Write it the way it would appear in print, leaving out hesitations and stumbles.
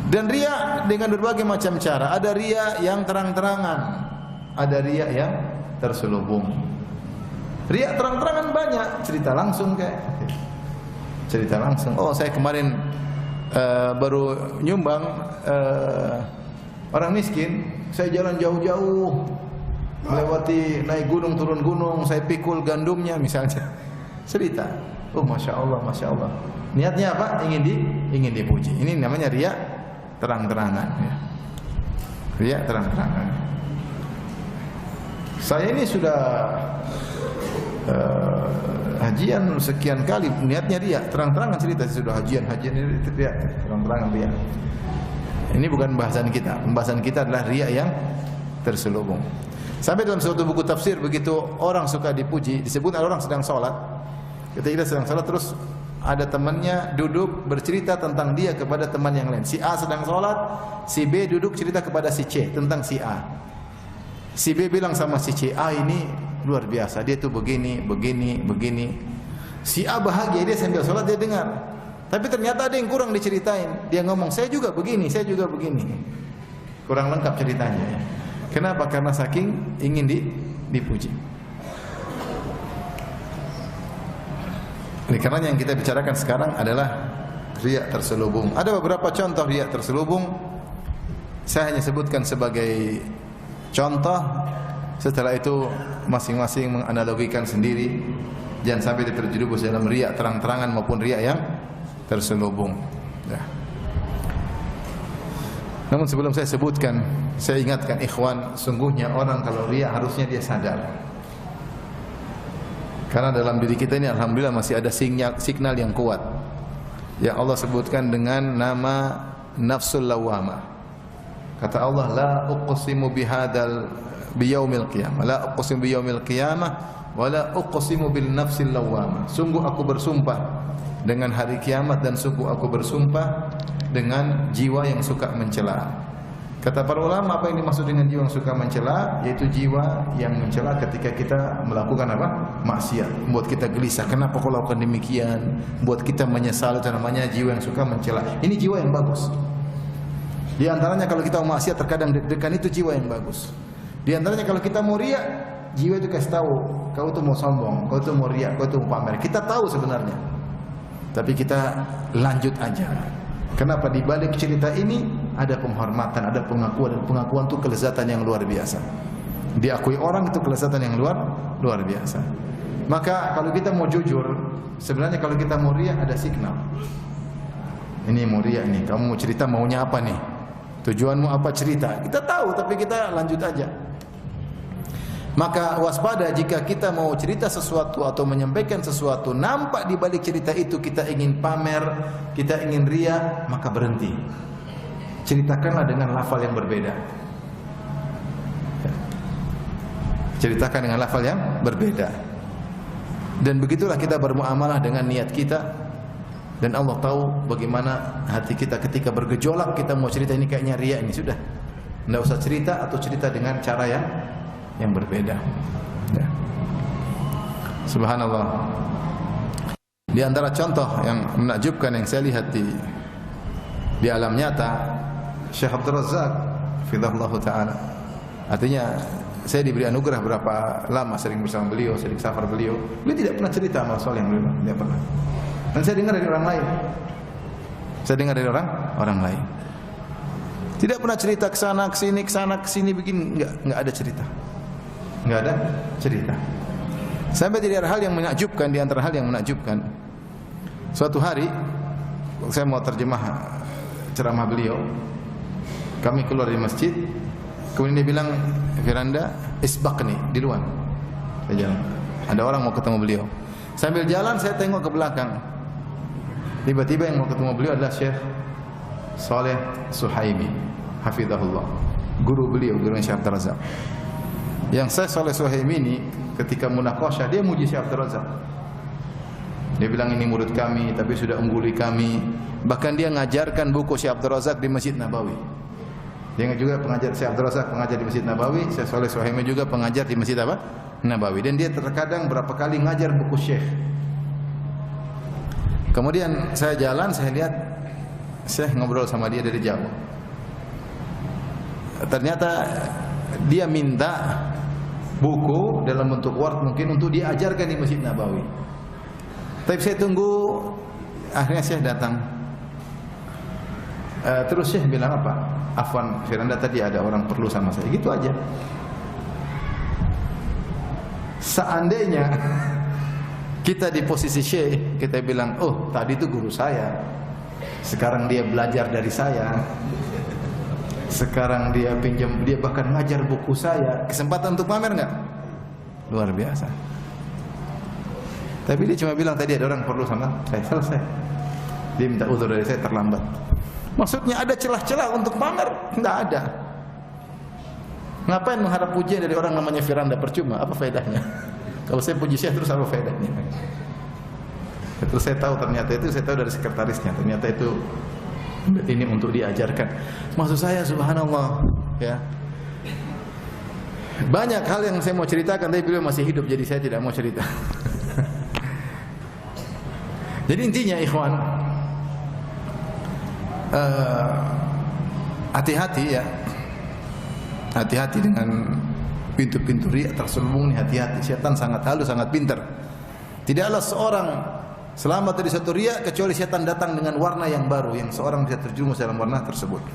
Dan riya dengan berbagai macam cara. Ada riya yang terang-terangan, ada riya yang terselubung. Riya terang-terangan banyak, cerita langsung kayak cerita langsung. Oh, saya kemarin baru nyumbang orang miskin, saya jalan jauh-jauh melewati naik gunung turun gunung, saya pikul gandumnya misalnya. Cerita. Oh, masya Allah, masya Allah. Niatnya apa? Ingin dipuji. Ini namanya riya terang-terangan. Ya. Riya terang-terangan. Saya ini sudah hajian sekian kali, niatnya riya terang-terangan cerita. Saya sudah hajian ini riya terang-terangan riya. Ini bukan pembahasan kita. Pembahasan kita adalah riya yang terselubung. Sampai dalam suatu buku tafsir, begitu orang suka dipuji, disebut ada orang sedang sholat. Ketika dia sedang sholat, terus ada temannya duduk bercerita tentang dia kepada teman yang lain. Si A sedang sholat, si B duduk cerita kepada si C tentang si A. Si B bilang sama si C, A ini luar biasa, dia tuh begini. Si A bahagia, dia sambil sholat dia dengar. Tapi ternyata ada yang kurang diceritain. Dia ngomong, saya juga begini. Kurang lengkap ceritanya. Kenapa? Karena saking ingin dipuji. Ini karena yang kita bicarakan sekarang adalah riya terselubung. Ada beberapa contoh riya terselubung. Saya hanya sebutkan sebagai contoh. Setelah itu masing-masing menganalogikan sendiri. Jangan sampai terjerumus dalam riya terang-terangan maupun riya yang terselubung. Ya. Namun sebelum saya sebutkan, saya ingatkan ikhwan, sungguhnya orang kalau riya harusnya dia sadar. Karena dalam diri kita ini alhamdulillah masih ada signal yang kuat. Yang Allah sebutkan dengan nama nafsul lawamah. Kata Allah, la uqsimu biyaumil qiyamah, la uqsimu biyaumil qiyamah, wa la uqsimu bil nafsil lawamah. Sungguh aku bersumpah dengan hari kiamat dan sungguh aku bersumpah dengan jiwa yang suka mencela. Kata para ulama, apa yang dimaksud dengan jiwa yang suka mencela? Yaitu jiwa yang mencela ketika kita melakukan apa? Maksiat, membuat kita gelisah. Kenapa kau lakukan demikian? Buat kita menyesal, itu namanya jiwa yang suka mencela. Ini jiwa yang bagus. Di antaranya kalau kita mau maksiat terkadang deg-degan, itu jiwa yang bagus. Di antaranya kalau kita mau riya, jiwa itu kasih tahu, kau tuh mau sombong, kau tuh mau riya, kau tuh mau pamer. Kita tahu sebenarnya, tapi kita lanjut aja. Kenapa? Di balik cerita ini ada penghormatan, ada pengakuan, dan pengakuan itu kelezatan yang luar biasa. Diakui orang itu kelezatan yang luar biasa. Maka kalau kita mau jujur, sebenarnya kalau kita mau riya ada signal. Ini mau riya ini, kamu mau cerita maunya apa nih? Tujuanmu apa cerita? Kita tahu tapi kita lanjut aja. Maka waspada jika kita mau cerita sesuatu atau menyampaikan sesuatu, nampak di balik cerita itu kita ingin pamer, kita ingin riya, maka berhenti. Ceritakanlah dengan lafal yang berbeda. Ceritakan dengan lafal yang berbeda. Dan begitulah kita bermuamalah dengan niat kita. Dan Allah tahu bagaimana hati kita ketika bergejolak, kita mau cerita ini kayaknya riya ini, sudah. Tidak usah cerita atau cerita dengan cara yang berbeda. Ya. Subhanallah. Di antara contoh yang menakjubkan yang saya lihat di alam nyata, Syekh Abdul Razak Fidahullah Ta'ala. Artinya saya diberi anugerah berapa lama sering bersama beliau, sering safar beliau. Beliau tidak pernah cerita masalah yang beliau tidak pernah. Dan saya dengar dari orang lain. Saya dengar dari orang lain. Tidak pernah cerita ke sana ke sini begini, enggak ada cerita. Enggak ada cerita. Sampai tidak ada hal yang menakjubkan, di antara hal yang menakjubkan. Suatu hari saya mau terjemah ceramah beliau. Kami keluar dari masjid, kemudian dia bilang, "Firanda, isbaqni," di luar. Saya jalan. Ada orang mau ketemu beliau. Sambil jalan saya tengok ke belakang. Tiba-tiba yang mau ketemu beliau adalah Syekh Saleh Suhaimi, hafizahullah. Guru beliau, guru Syekh Abdul Razak. Yang Syekh Saleh Suhaimi ini ketika munaqasyah dia muji Syekh Abdul Razak. Dia bilang ini murid kami tapi sudah ungguli kami. Bahkan dia ngajarkan buku Syekh Abdul Razak di Masjid Nabawi. Dia juga pengajar Syekh Abdul Razak pengajar di Masjid Nabawi, Syekh Saleh Suhaimi juga pengajar di Masjid apa? Nabawi. Dan dia terkadang berapa kali ngajar buku Syekh. Kemudian saya jalan, saya lihat Syekh ngobrol sama dia dari jauh. Ternyata dia minta buku dalam bentuk Word mungkin untuk diajarkan di Masjid Nabawi. Tapi saya tunggu, akhirnya Syekh datang. Terus Syekh bilang apa? Afwan, Firanda tadi ada orang perlu sama saya. Gitu aja. Seandainya kita di posisi Syekh, kita bilang, oh tadi itu guru saya, sekarang dia belajar dari saya, sekarang dia pinjam, dia bahkan ngajar buku saya. Kesempatan untuk pamer nggak? Luar biasa. Tapi dia cuma bilang tadi ada orang perlu sama saya, selesai. Dia minta uzur dari saya terlambat. Maksudnya ada celah-celah untuk pamer? Nggak ada. Ngapain mengharap pujian dari orang namanya Firanda, percuma? Apa faedahnya? Kalau saya puji Syekh terus apa faedahnya? Terus saya tahu ternyata itu, saya tahu dari sekretarisnya, ternyata itu ini untuk diajarkan. Maksud saya subhanallah, ya. Banyak hal yang saya mau ceritakan tapi beliau masih hidup, jadi saya tidak mau cerita. Jadi intinya ikhwan, hati-hati ya. Hati-hati dengan pintu-pintu riya terselubung ini, hati-hati. Setan sangat halus, sangat pintar. Tidaklah seorang selamat dari satu riya kecuali setan datang dengan warna yang baru, yang seorang bisa terjerumus dalam warna tersebut.